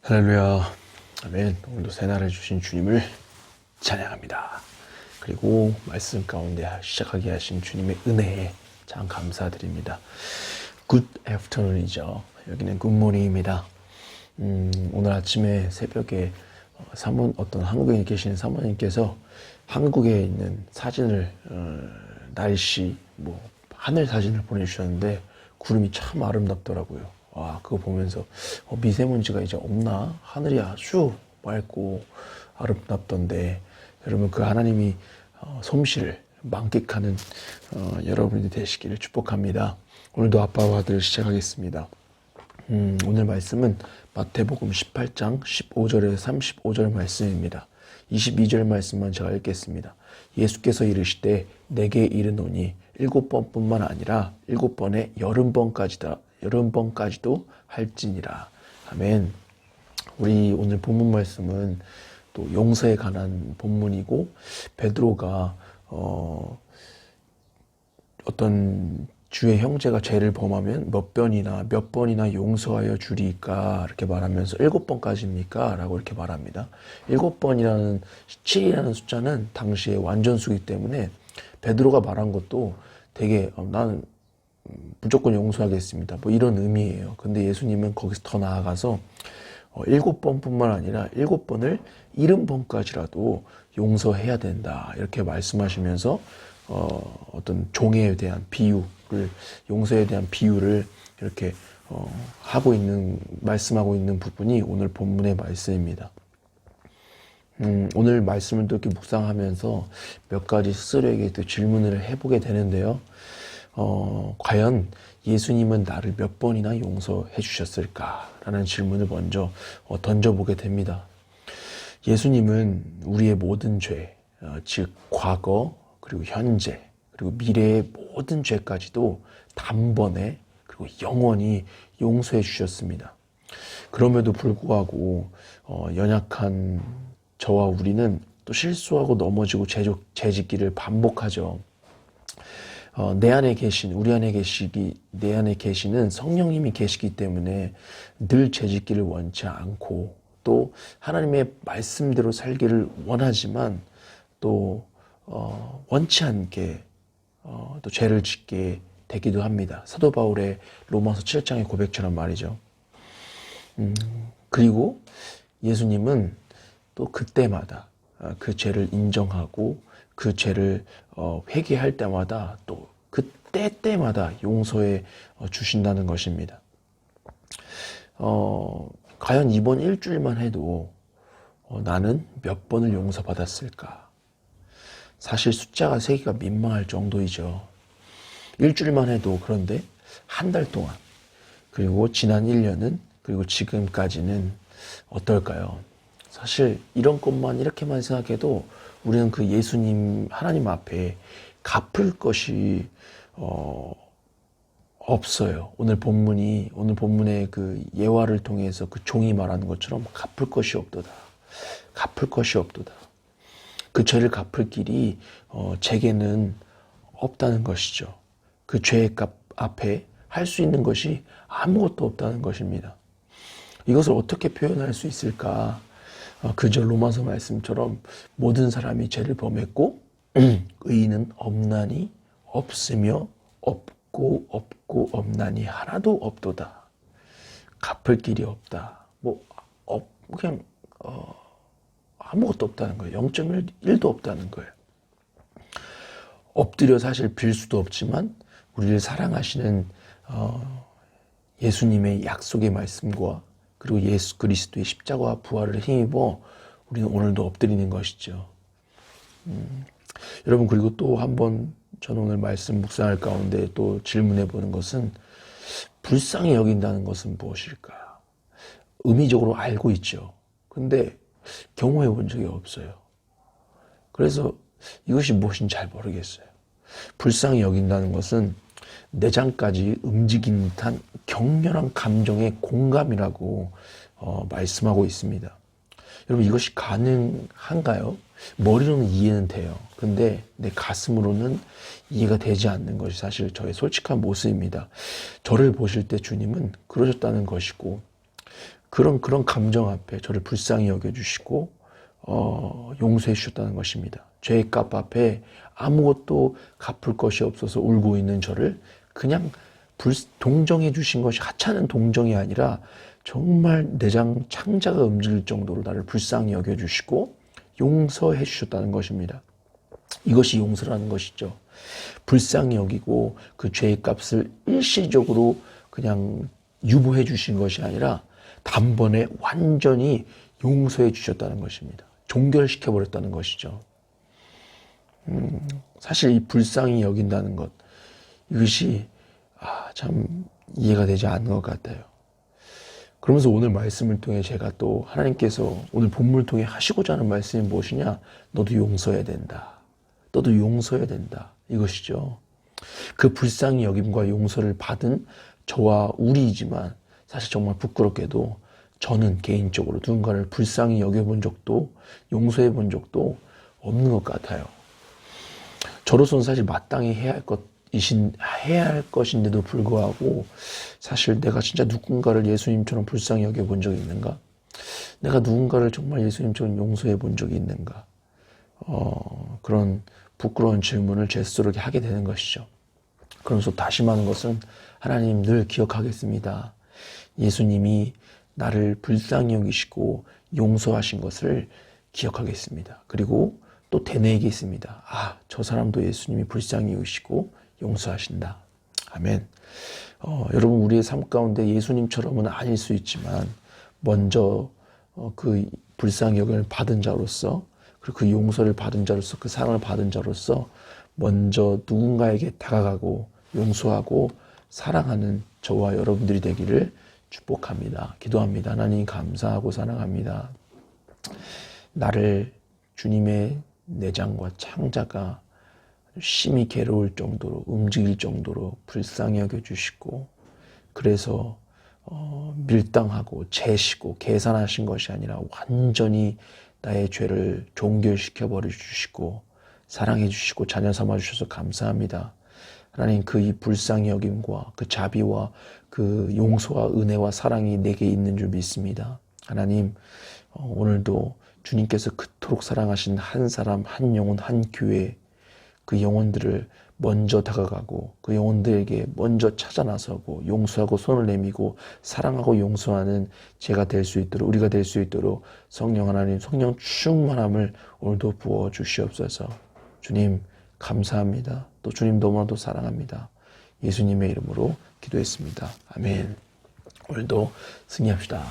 할렐루야, 아멘. 오늘도 새날을 주신 주님을 찬양합니다. 그리고 말씀 가운데 시작하게 하신 주님의 은혜에 참 감사드립니다. Good afternoon이죠. 여기는 굿모닝입니다. 오늘 아침에 새벽에 어떤 한국에 계시는 사모님께서 한국에 있는 사진을 날씨, 하늘 사진을 보내주셨는데 구름이 참 아름답더라고요. 와, 그거 보면서 미세먼지가 이제 없나? 하늘이 아주 맑고 아름답던데, 여러분 그 하나님이 솜씨를 만끽하는 여러분이 되시기를 축복합니다. 오늘도 아빠와 아들 시작하겠습니다. 오늘 말씀은 마태복음 18장 15절에서 35절 말씀입니다. 22절 말씀만 제가 읽겠습니다. 예수께서 이르시되 내게 이르노니 7번뿐만 아니라 7번에 80번까지도 할지니라. 아멘. 우리 오늘 본문 말씀은 또 용서에 관한 본문이고, 베드로가 어떤 주의 형제가 죄를 범하면 몇 번이나 용서하여 주리까, 이렇게 말하면서 7번까지입니까? 라고 이렇게 말합니다. 7번이라는 7이라는 숫자는 당시의 완전수기 때문에 베드로가 말한 것도 되게 나는 무조건 용서하겠습니다, 이런 의미예요. 근데 예수님은 거기서 더 나아가서 7번뿐만 아니라 7번을 70번까지라도 용서해야 된다, 이렇게 말씀하시면서 어떤 종에 대한 비유를, 용서에 대한 비유를 이렇게 말씀하고 있는 부분이 오늘 본문의 말씀입니다. 오늘 말씀을 또 이렇게 묵상하면서 몇 가지 스스로에게 또 질문을 해보게 되는데요. 과연 예수님은 나를 몇 번이나 용서해 주셨을까라는 질문을 먼저 던져보게 됩니다. 예수님은 우리의 모든 죄, 즉 과거, 그리고 현재, 그리고 미래의 모든 죄까지도 단번에 그리고 영원히 용서해 주셨습니다. 그럼에도 불구하고 연약한 저와 우리는 또 실수하고 넘어지고 죄짓기를 반복하죠. 내 안에 계시는 성령님이 계시기 때문에 늘 죄짓기를 원치 않고, 또 하나님의 말씀대로 살기를 원하지만 또 원치 않게 또 죄를 짓게 되기도 합니다. 사도 바울의 로마서 7장의 고백처럼 말이죠. 그리고 예수님은 또 그때마다 그 죄를 인정하고 그 죄를 회개할 때마다 또 그때마다 용서해 주신다는 것입니다. 과연 이번 일주일만 해도 나는 몇 번을 용서받았을까? 사실 숫자가 세기가 민망할 정도이죠. 일주일만 해도. 그런데 한 달 동안, 그리고 지난 1년은, 그리고 지금까지는 어떨까요? 사실 이런 것만, 이렇게만 생각해도 우리는 그 예수님, 하나님 앞에 갚을 것이 없어요. 오늘 본문의 그 예화를 통해서 그 종이 말하는 것처럼 갚을 것이 없도다. 갚을 것이 없도다. 그 죄를 갚을 길이 제게는 없다는 것이죠. 그 죄의 값 앞에 할 수 있는 것이 아무것도 없다는 것입니다. 이것을 어떻게 표현할 수 있을까? 그저 로마서 말씀처럼 모든 사람이 죄를 범했고 의인은 없나니 없으며 없고 없나니 하나도 없도다. 갚을 길이 없다. 그냥 아무것도 없다는 거예요. 0.1도 없다는 거예요. 엎드려 사실 빌 수도 없지만 우리를 사랑하시는 예수님의 약속의 말씀과, 그리고 예수 그리스도의 십자가와 부활을 힘입어 우리는 오늘도 엎드리는 것이죠. 여러분, 그리고 또 한번 저는 오늘 말씀 묵상할 가운데 또 질문해 보는 것은, 불쌍히 여긴다는 것은 무엇일까? 의미적으로 알고 있죠. 근데 경험해 본 적이 없어요. 그래서 이것이 무엇인지 잘 모르겠어요. 불쌍히 여긴다는 것은 내장까지 움직이는 듯한 격렬한 감정의 공감이라고 말씀하고 있습니다. 여러분, 이것이 가능한가요? 머리로는 이해는 돼요. 근데 내 가슴으로는 이해가 되지 않는 것이 사실 저의 솔직한 모습입니다. 저를 보실 때 주님은 그러셨다는 것이고, 그런 감정 앞에 저를 불쌍히 여겨주시고 용서해 주셨다는 것입니다. 죄의 값 앞에 아무것도 갚을 것이 없어서 울고 있는 저를 그냥 동정해 주신 것이 하찮은 동정이 아니라 정말 내장 창자가 움직일 정도로 나를 불쌍히 여겨주시고 용서해 주셨다는 것입니다. 이것이 용서라는 것이죠. 불쌍히 여기고 그 죄의 값을 일시적으로 그냥 유보해 주신 것이 아니라 단번에 완전히 용서해 주셨다는 것입니다. 종결시켜 버렸다는 것이죠. 사실 이 불쌍히 여긴다는 것, 이것이 참 이해가 되지 않는 것 같아요. 그러면서 오늘 말씀을 통해 제가 또 하나님께서 오늘 본문을 통해 하시고자 하는 말씀이 무엇이냐? 너도 용서해야 된다. 너도 용서해야 된다. 이것이죠. 그 불쌍히 여김과 용서를 받은 저와 우리이지만 사실 정말 부끄럽게도 저는 개인적으로 누군가를 불쌍히 여겨본 적도 용서해 본 적도 없는 것 같아요. 저로서는 사실 마땅히 해야 할 것인데도 불구하고 사실 내가 진짜 누군가를 예수님처럼 불쌍히 여겨본 적이 있는가? 내가 누군가를 정말 예수님처럼 용서해 본 적이 있는가? 그런 부끄러운 질문을 제 스스로에게 하게 되는 것이죠. 그러면서 다짐하는 것은 하나님 늘 기억하겠습니다. 예수님이 나를 불쌍히 여기시고 용서하신 것을 기억하겠습니다. 그리고 또 되뇌이겠습니다. 저 사람도 예수님이 불쌍히 여기시고 용서하신다. 아멘. 여러분 우리의 삶 가운데 예수님처럼은 아닐 수 있지만 먼저 그 불쌍히 여김을 받은 자로서 그리고 그 용서를 받은 자로서 그 사랑을 받은 자로서 먼저 누군가에게 다가가고 용서하고 사랑하는 저와 여러분들이 되기를 축복합니다. 기도합니다. 하나님 감사하고 사랑합니다. 나를 주님의 내장과 창자가 심히 괴로울 정도로 움직일 정도로 불쌍히 여겨주시고 그래서 밀당하고 재시고 계산하신 것이 아니라 완전히 나의 죄를 종결시켜 버려 주시고 사랑해 주시고 자녀 삼아 주셔서 감사합니다. 하나님 그 이 불쌍히 여김과 그 자비와 그 용서와 은혜와 사랑이 내게 있는 줄 믿습니다. 하나님 오늘도 주님께서 그토록 사랑하신 한 사람 한 영혼 한 교회 그 영혼들을 먼저 다가가고 그 영혼들에게 먼저 찾아 나서고 용서하고 손을 내밀고 사랑하고 용서하는 제가 될 수 있도록 우리가 될 수 있도록 성령 하나님 성령 충만함을 오늘도 부어 주시옵소서. 주님 감사합니다. 또 주님 너무나도 사랑합니다. 예수님의 이름으로 기도했습니다. 아멘. 오늘도 승리합시다.